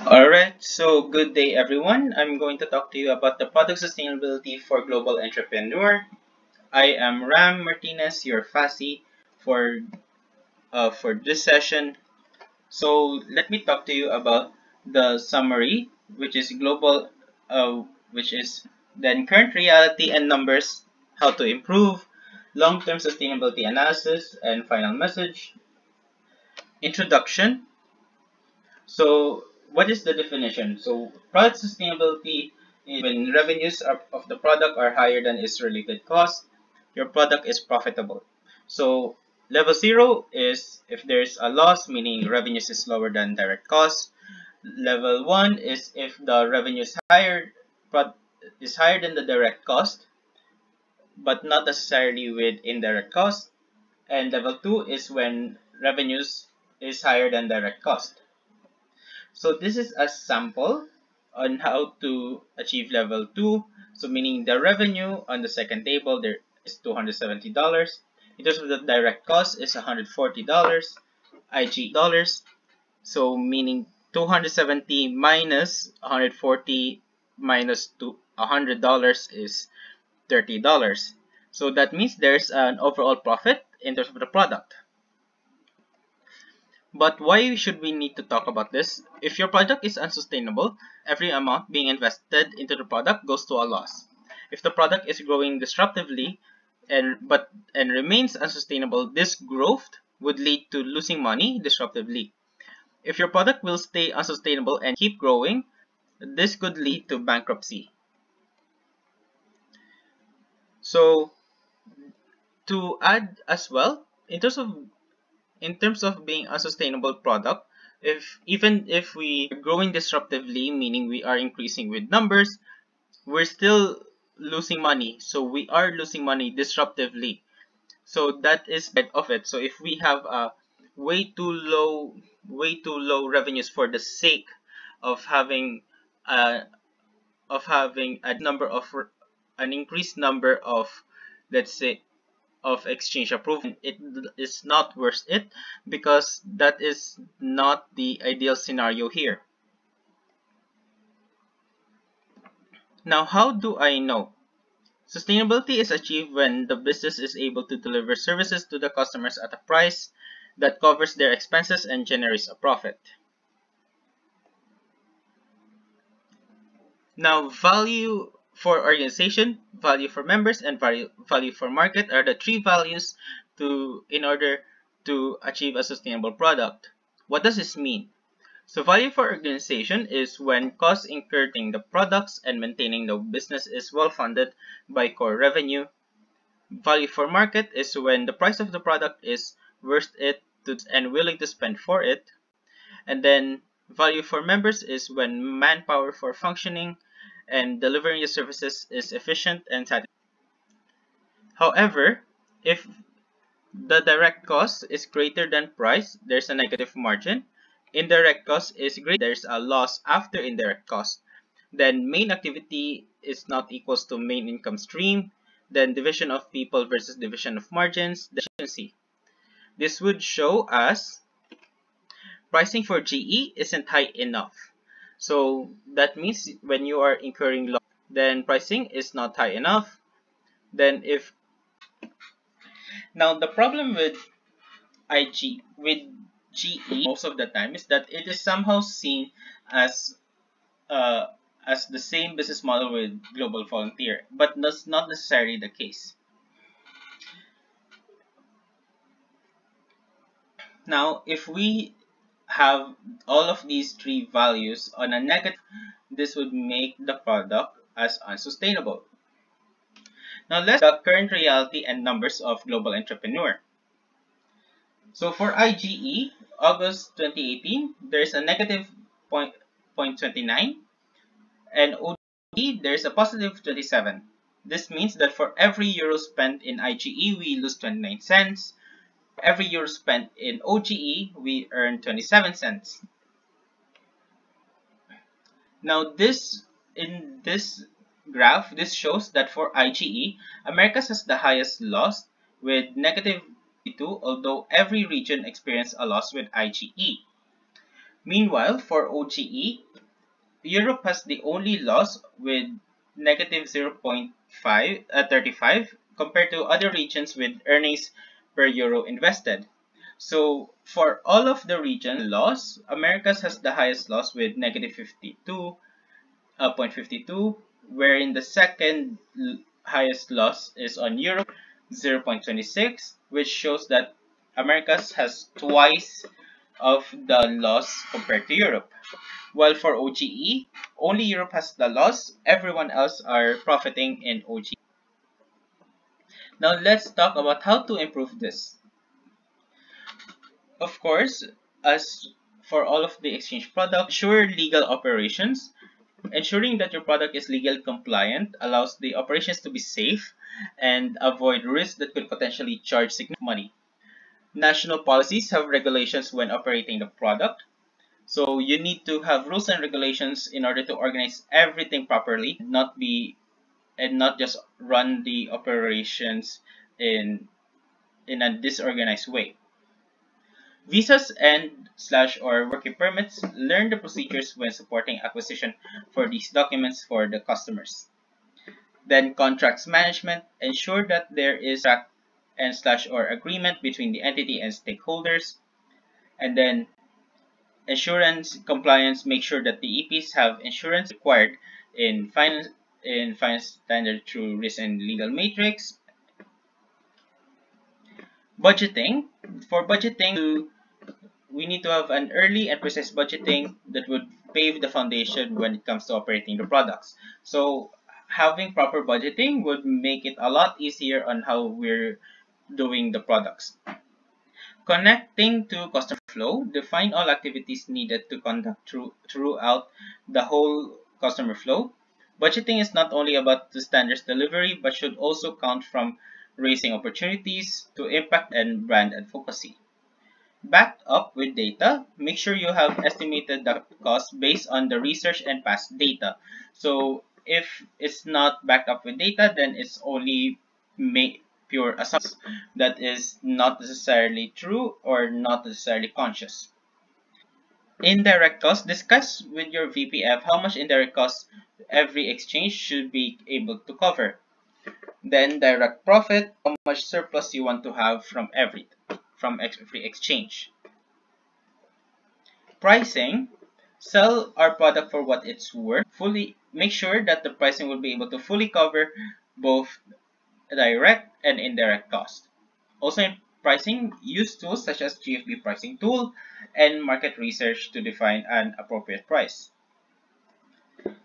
Alright, so good day everyone. I'm going to talk to you about the product sustainability for global entrepreneur. I am Ram Martinez, your FASI for this session. So let me talk to you about the summary, which is which is then current reality and numbers, how to improve, long-term sustainability analysis, and final message. Introduction. So, what is the definition? So, product sustainability is when of the product are higher than its related cost, your product is profitable. So, level 0 is if there's a loss, meaning revenues is lower than direct cost. Level 1 is if the revenue is higher than the direct cost, but not necessarily with indirect cost. And level 2 is when revenues is higher than direct cost. So this is a sample on how to achieve level 2. So meaning the revenue on the second table there is $270. In terms of the direct cost is $140, IG dollars. So meaning 270 minus 140 minus $100 is $30. So that means there's an overall profit in terms of the product. But why should we need to talk about this? If your product is unsustainable, every amount being invested into the product goes to a loss. If the product is growing disruptively and remains unsustainable, this growth would lead to losing money disruptively. If your product will stay unsustainable and keep growing, this could lead to bankruptcy. So, to add as well, in terms of being a sustainable product, even if we are growing disruptively, meaning we are increasing with numbers, we're still losing money. So we are losing money disruptively. So that is bad of it. So if we have a way too low revenues for the sake of having an increased number of, let's say, of exchange approval, it is not worth it because that is not the ideal scenario here. Now, how do I know? Sustainability is achieved when the business is able to deliver services to the customers at a price that covers their expenses and generates a profit. Now, value for organization, value for members, and value for market are the three values in order to achieve a sustainable product. What does this mean? So value for organization is when costs incurred in the products and maintaining the business is well funded by core revenue. Value for market is when the price of the product is worth it and willing to spend for it. And then value for members is when manpower for functioning and delivering the services is efficient and satisfying. However, if the direct cost is greater than price, there's a negative margin. Indirect cost is greater, there's a loss after indirect cost. Then main activity is not equals to main income stream. Then division of people versus division of margins, the efficiency. This would show us pricing for GE isn't high enough. So that means when you are incurring loss, then pricing is not high enough. Then now the problem with GE most of the time is that it is somehow seen as the same business model with Global Volunteer, but that's not necessarily the case. Now, if we have all of these three values on a negative, this would make the product as unsustainable. Now let's look at the current reality and numbers of Global Entrepreneur. So for IGE, August 2018, there's a negative 0.29, and OGE, there's a positive 27. This means that for every euro spent in IGE, we lose 29 cents. For every euro spent in OGE, we earn 27 cents. Now in this graph, this shows that for IGE, Americas has the highest loss with negative 2, although every region experienced a loss with IGE. Meanwhile, for OGE, Europe has the only loss with negative 0.35 compared to other regions with earnings per euro invested. So for all of the region loss, Americas has the highest loss with negative 52.52, wherein the second highest loss is on Europe, 0.26, which shows that Americas has twice of the loss compared to Europe. While for OGE, only Europe has the loss, everyone else are profiting in OGE. Now let's talk about how to improve this. Of course, as for all of the exchange products, ensure legal operations. Ensuring that your product is legal compliant allows the operations to be safe and avoid risks that could potentially charge significant money. National policies have regulations when operating the product. So you need to have rules and regulations in order to organize everything properly, not just run the operations in a disorganized way. Visas and slash or working permits, learn the procedures when supporting acquisition for these documents for the customers. Then contracts management, ensure that there is a and slash or agreement between the entity and stakeholders. And then insurance compliance, make sure that the EPs have insurance required in finance standard through risk and legal matrix. Budgeting, for budgeting, we need to have an early and precise budgeting that would pave the foundation when it comes to operating the products. So having proper budgeting would make it a lot easier on how we're doing the products. Connecting to customer flow, define all activities needed to conduct throughout the whole customer flow. Budgeting is not only about the standards delivery, but should also count from raising opportunities to impact and brand advocacy. Backed up with data, make sure you have estimated the cost based on the research and past data. So if it's not backed up with data, then it's only pure assumptions that is not necessarily true or not necessarily conscious. Indirect costs, discuss with your VPF how much indirect costs every exchange should be able to cover. Then direct profit, how much surplus you want to have from every exchange. Pricing, sell our product for what it's worth. Make sure that the pricing will be able to fully cover both direct and indirect cost. Also in pricing, use tools such as GFB pricing tool and market research to define an appropriate price.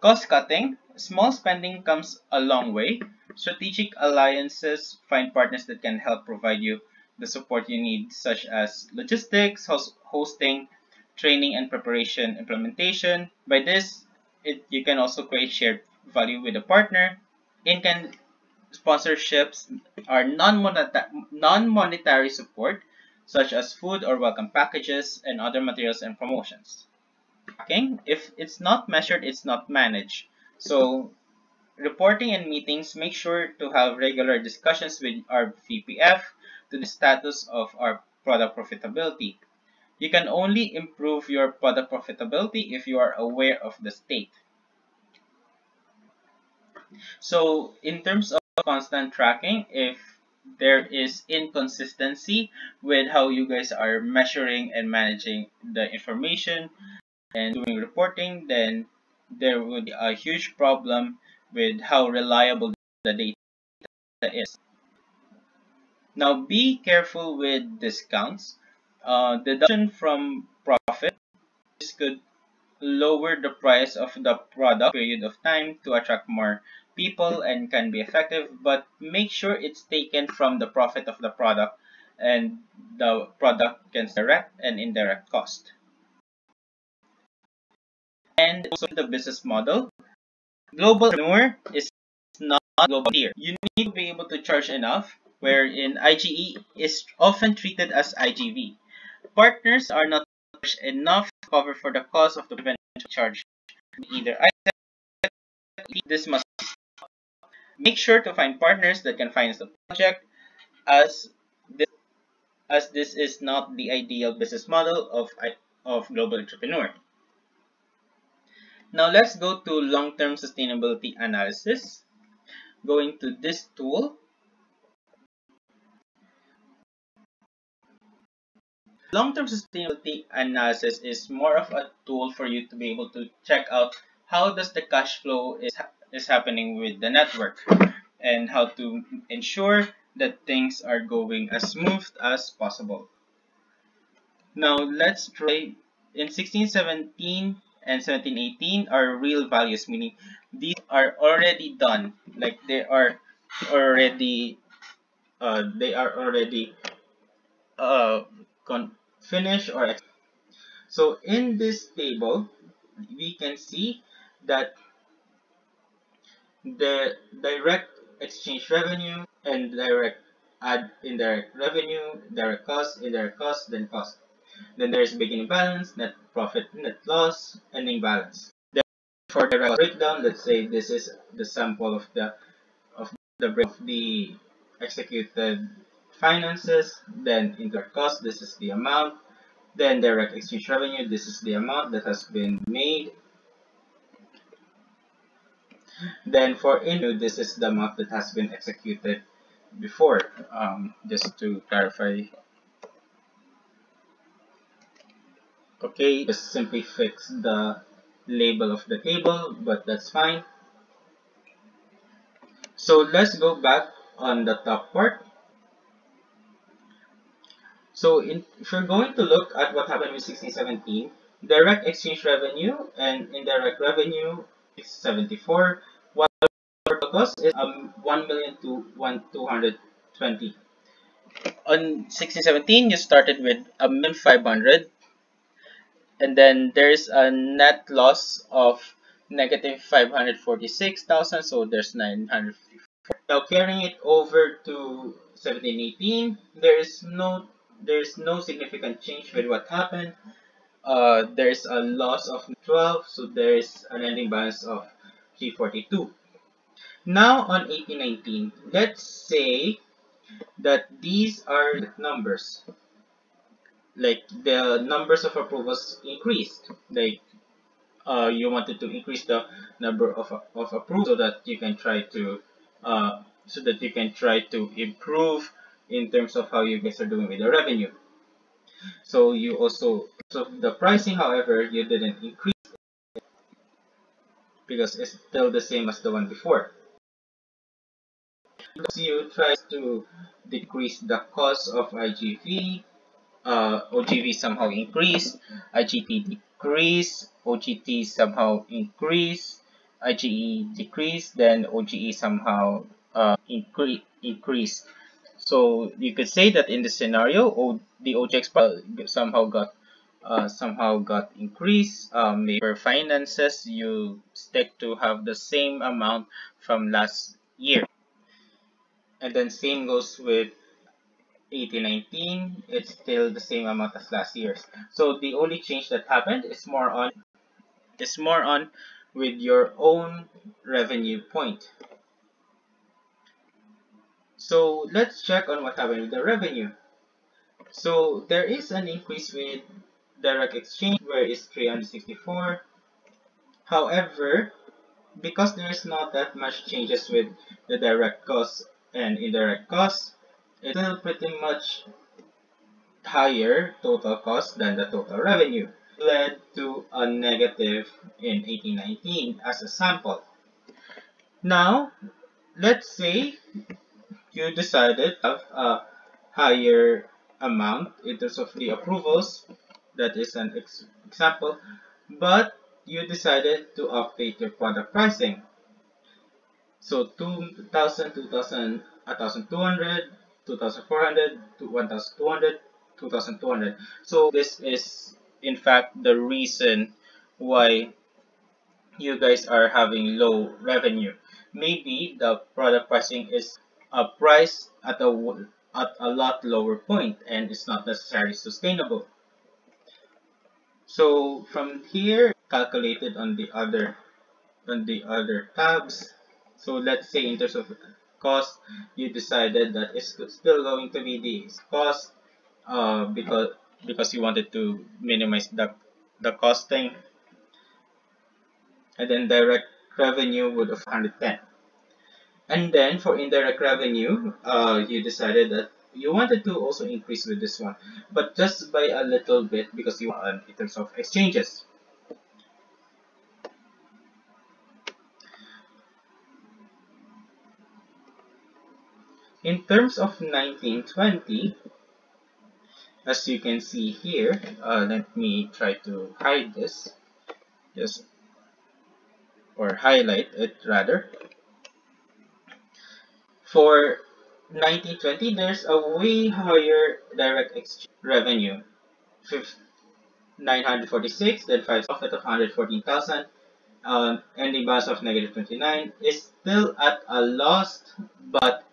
Cost cutting, small spending comes a long way. Strategic alliances, find partners that can help provide you the support you need, such as logistics, hosting, training and preparation, implementation. By this, you can also create shared value with a partner. In-kind sponsorships are non-monetary support, such as food or welcome packages and other materials and promotions. Tracking, if it's not measured, it's not managed. So reporting and meetings, make sure to have regular discussions with our VPF to the status of our product profitability. You can only improve your product profitability if you are aware of the state. So in terms of constant tracking, if there is inconsistency with how you guys are measuring and managing the information and doing reporting, then there would be a huge problem with how reliable the data is. Now be careful with discounts. Deduction from profit, this could lower the price of the product period of time to attract more people and can be effective, but make sure it's taken from the profit of the product and the product can direct and indirect cost. And also the business model. Global entrepreneur is not global here. You need to be able to charge enough, wherein IGE is often treated as IGV. Partners are not charged enough to cover for the cost of the eventual charge. Either this must make sure to find partners that can finance the project, as this is not the ideal business model of global entrepreneur. Now let's go to long-term sustainability analysis. Going to this tool. Long-term sustainability analysis is more of a tool for you to be able to check out how does the cash flow is happening with the network and how to ensure that things are going as smooth as possible. Now let's try in 1617 and 1718 are real values, meaning these are already done, like already they are already uh, finished or so in this table we can see that the direct exchange revenue and direct indirect revenue, direct cost, indirect cost, then cost. Then there's beginning balance, net profit, net loss, ending balance. Then for the breakdown, let's say this is the sample of the executed finances. Then indirect cost, this is the amount. Then direct exchange revenue, this is the amount that has been made. Then for indirect, this is the amount that has been executed before. Just to clarify. Okay, just simply fix the label of the table, but that's fine. So let's go back on the top part. So if you're going to look at what happened with 1617, direct exchange revenue and indirect revenue is 74, while the cost is 1,000,000 to 1,220. On 1617, you started with 1,500,000, and then there's a net loss of negative 546,000, so there's 954. Now carrying it over to 1718, there's no significant change with what happened. There's a loss of 12, so there's an ending balance of 342. Now on 1819, let's say that these are numbers. Like the numbers of approvals increased. Like you wanted to increase the number of approvals so that you can try to improve in terms of how you guys are doing with the revenue. So the pricing, however, you didn't increase because it's still the same as the one before. Because you try to decrease the cost of IGV, OGV somehow increase, IGT decrease, OGT somehow increase, IGE decrease, then OGE somehow increase. So you could say that in this scenario, the OGX somehow got increased. Maybe for finances, you stick to have the same amount from last year, and then same goes with 1819, it's still the same amount as last year's. So the only change that happened is more on with your own revenue point. So let's check on what happened with the revenue. So there is an increase with direct exchange where it's 364. However, because there is not that much changes with the direct costs and indirect costs, it's still pretty much higher total cost than the total revenue, led to a negative in 1819 as a sample. Now, let's say you decided to have a higher amount in terms of the approvals, that is an example, but you decided to update your product pricing. So 2,000, 2,000, 1,200, 2,400, 1,200, 2,200. So this is in fact the reason why you guys are having low revenue. Maybe the product pricing is priced at a lot lower point and it's not necessarily sustainable. So from here, calculated on the other tabs. So let's say in terms of cost, you decided that it's still going to be the cost because because you wanted to minimize the costing. And then direct revenue would of 110. And then for indirect revenue, you decided that you wanted to also increase with this one, but just by a little bit because you want in terms of exchanges. In terms of 1920, as you can see here, let me try to hide this, just or highlight it rather. For 1920, there's a way higher direct exchange revenue, 946, then 5 profit of 114,000, ending balance of negative 29 is still at a loss, but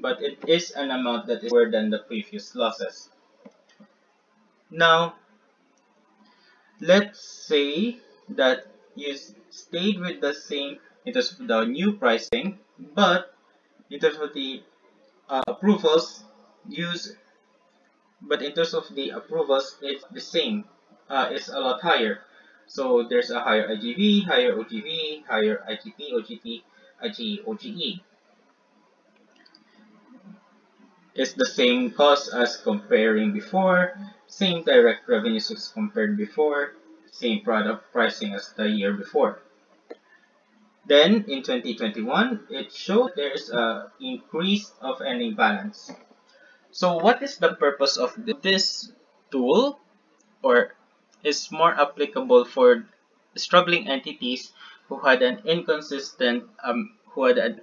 but it is an amount that is lower than the previous losses. Now, let's say that you stayed with the same in terms of the new pricing, but in terms of the approvals used, but in terms of the approvals, it's the same. It's a lot higher. So there's a higher IGV, higher OGV, higher IGP, OGT, IGE, OGE. It's the same cost as comparing before, same direct revenues as compared before, same product pricing as the year before. Then in 2021, it showed there's a increase of ending balance. So what is the purpose of this tool, or is more applicable for struggling entities who had an inconsistent who had an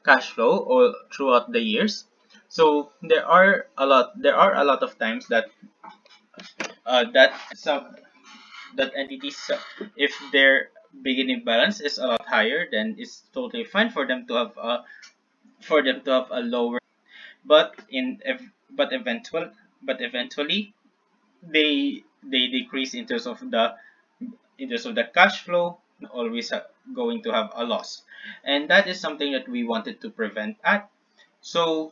cash flow all throughout the years? So there are a lot of times that that entities, if their beginning balance is a lot higher, then it's totally fine for them to have a lower, but eventually they decrease in terms of the cash flow, always going to have a loss, and that is something that we wanted to prevent at. So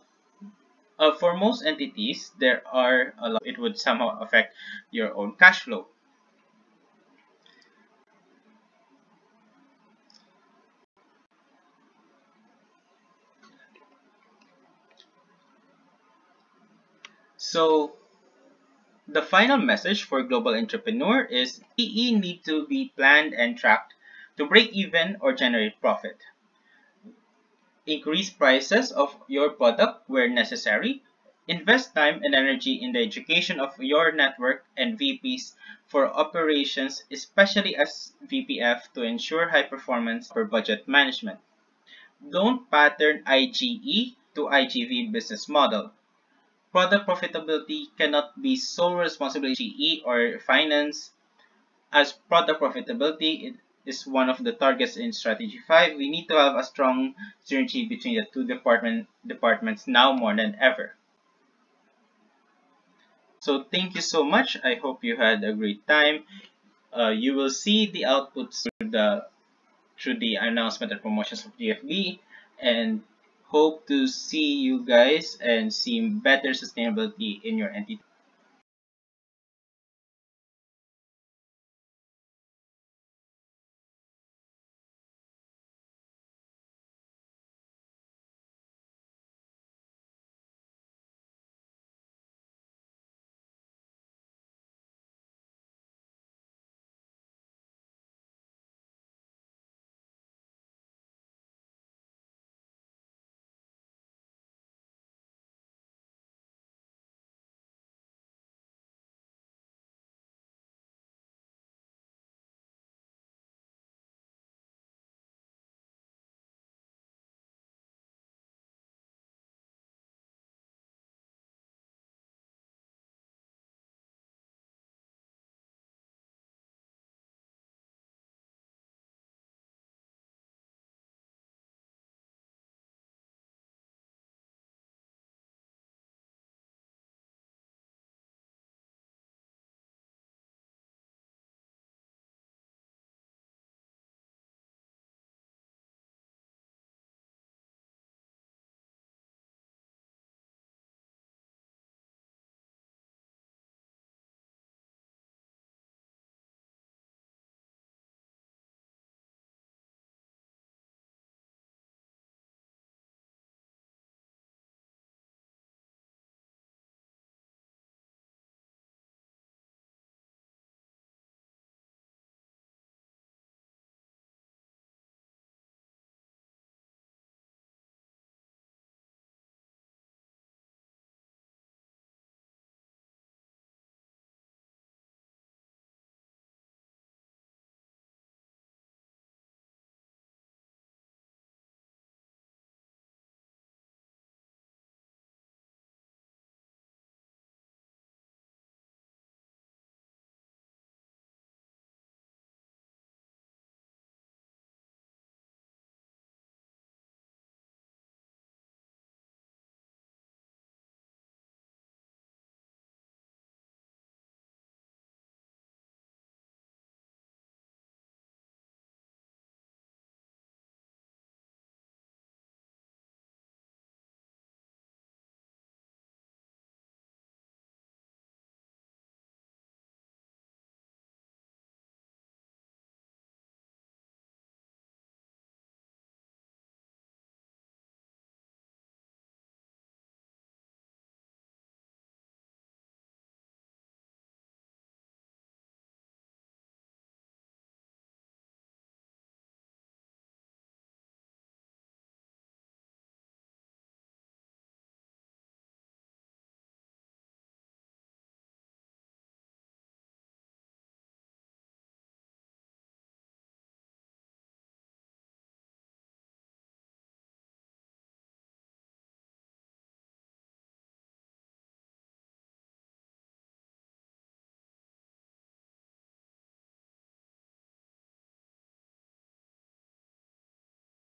for most entities, there are a lot, it would somehow affect your own cash flow. So the final message for global entrepreneur is PE need to be planned and tracked to break even or generate profit. Increase prices of your product where necessary. Invest time and energy in the education of your network and VPs for operations, especially as VPF, to ensure high performance for budget management. Don't pattern IGE to IGV business model. Product profitability cannot be sole responsibility of GE or finance, as product profitability is one of the targets in Strategy 5. We need to have a strong synergy between the two departments now more than ever. So thank you so much. I hope you had a great time. You will see the outputs through the announcement and promotions of GFB, and hope to see you guys and see better sustainability in your entity.